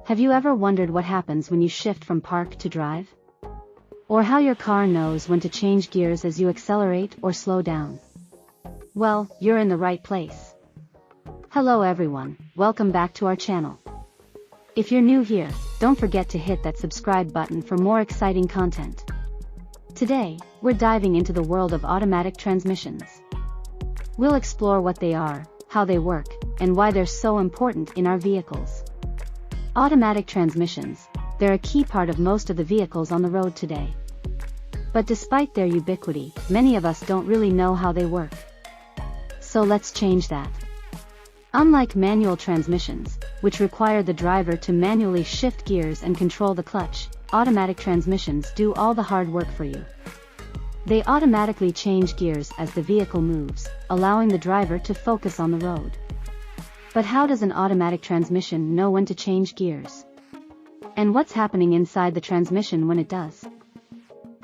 Have you ever wondered what happens when you shift from park to drive? Or how your car knows when to change gears as you accelerate or slow down? Well, you're in the right place. Hello everyone, welcome back to our channel. If you're new here, don't forget to hit that subscribe button for more exciting content. Today, we're diving into the world of automatic transmissions. We'll explore what they are, how they work, and why they're so important in our vehicles. Automatic transmissions, they're a key part of most of the vehicles on the road today. But despite their ubiquity, many of us don't really know how they work. So let's change that. Unlike manual transmissions, which require the driver to manually shift gears and control the clutch, automatic transmissions do all the hard work for you. They automatically change gears as the vehicle moves, allowing the driver to focus on the road. But how does an automatic transmission know when to change gears? And what's happening inside the transmission when it does?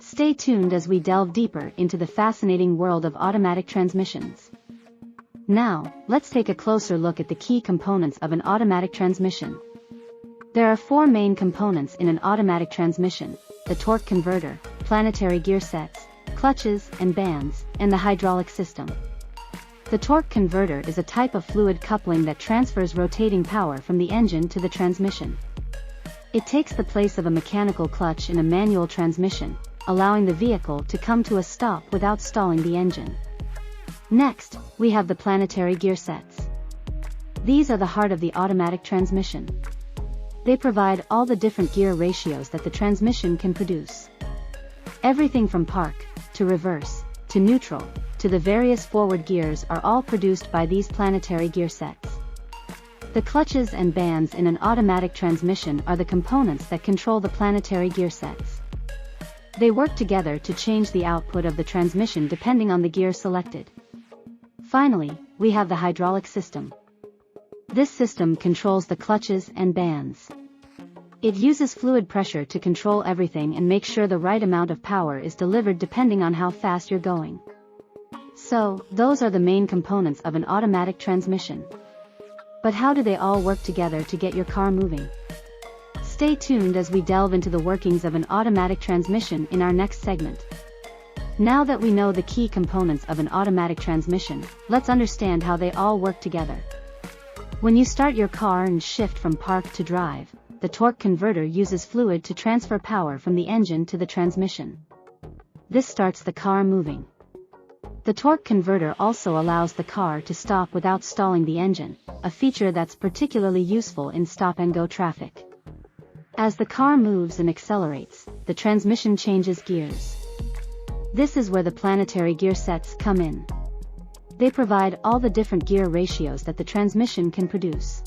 Stay tuned as we delve deeper into the fascinating world of automatic transmissions. Now, let's take a closer look at the key components of an automatic transmission. There are four main components in an automatic transmission: the torque converter, planetary gear sets, clutches and bands, and the hydraulic system. The torque converter is a type of fluid coupling that transfers rotating power from the engine to the transmission. It takes the place of a mechanical clutch in a manual transmission, allowing the vehicle to come to a stop without stalling the engine. Next, we have the planetary gear sets. These are the heart of the automatic transmission. They provide all the different gear ratios that the transmission can produce. Everything from park, to reverse, to neutral, to the various forward gears are all produced by these planetary gear sets. The clutches and bands in an automatic transmission are the components that control the planetary gear sets. They work together to change the output of the transmission depending on the gear selected. Finally, we have the hydraulic system. This system controls the clutches and bands. It uses fluid pressure to control everything and make sure the right amount of power is delivered depending on how fast you're going. So, those are the main components of an automatic transmission. But how do they all work together to get your car moving? Stay tuned as we delve into the workings of an automatic transmission in our next segment. Now that we know the key components of an automatic transmission, let's understand how they all work together. When you start your car and shift from park to drive, the torque converter uses fluid to transfer power from the engine to the transmission. This starts the car moving. The torque converter also allows the car to stop without stalling the engine, a feature that's particularly useful in stop-and-go traffic. As the car moves and accelerates, the transmission changes gears. This is where the planetary gear sets come in. They provide all the different gear ratios that the transmission can produce.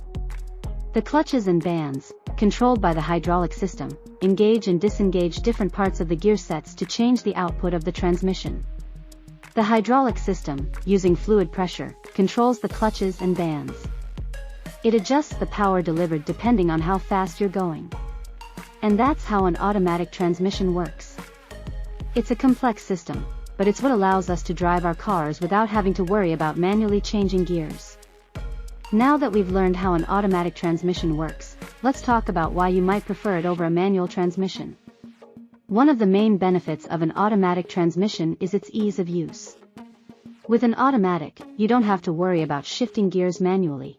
The clutches and bands, controlled by the hydraulic system, engage and disengage different parts of the gear sets to change the output of the transmission. The hydraulic system, using fluid pressure, controls the clutches and bands. It adjusts the power delivered depending on how fast you're going. And that's how an automatic transmission works. It's a complex system, but it's what allows us to drive our cars without having to worry about manually changing gears. Now that we've learned how an automatic transmission works, let's talk about why you might prefer it over a manual transmission. One of the main benefits of an automatic transmission is its ease of use. With an automatic, you don't have to worry about shifting gears manually.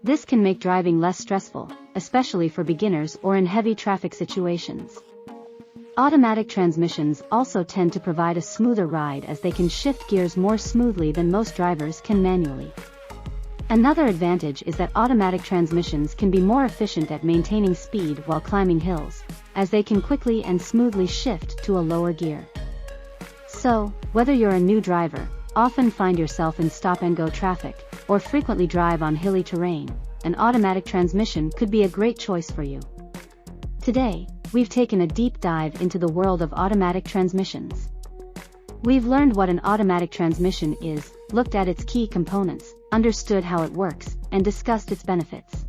This can make driving less stressful, especially for beginners or in heavy traffic situations. Automatic transmissions also tend to provide a smoother ride as they can shift gears more smoothly than most drivers can manually. Another advantage is that automatic transmissions can be more efficient at maintaining speed while climbing hills, as they can quickly and smoothly shift to a lower gear. So, whether you're a new driver, often find yourself in stop-and-go traffic, or frequently drive on hilly terrain, an automatic transmission could be a great choice for you. Today, we've taken a deep dive into the world of automatic transmissions. We've learned what an automatic transmission is, looked at its key components, understood how it works, and discussed its benefits.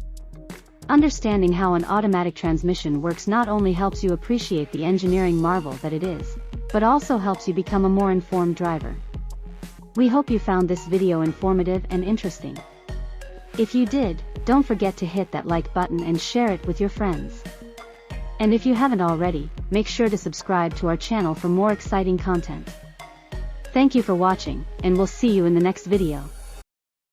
Understanding how an automatic transmission works not only helps you appreciate the engineering marvel that it is, but also helps you become a more informed driver. We hope you found this video informative and interesting. If you did, don't forget to hit that like button and share it with your friends. And if you haven't already, make sure to subscribe to our channel for more exciting content. Thank you for watching, and we'll see you in the next video.